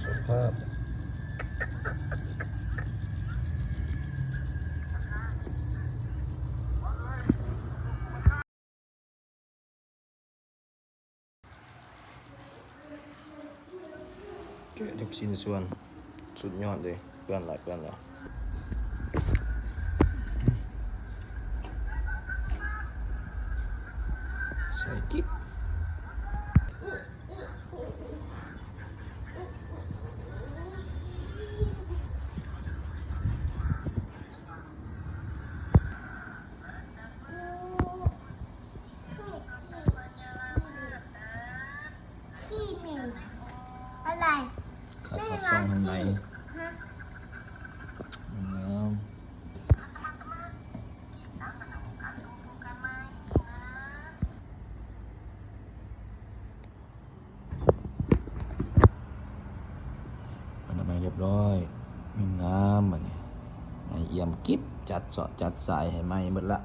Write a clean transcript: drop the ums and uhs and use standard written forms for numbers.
สุภาพแกะทุกชิ้นส่วนสุดยอดเลยเพื่อนหลายใส่กิ๊บอะไรขัดซ่องข้างในอนามัยเรียบร้อยงามแบบนี้เอี่ยมกิ๊บจัดเสาะจัดสายให้ไหมหมดละ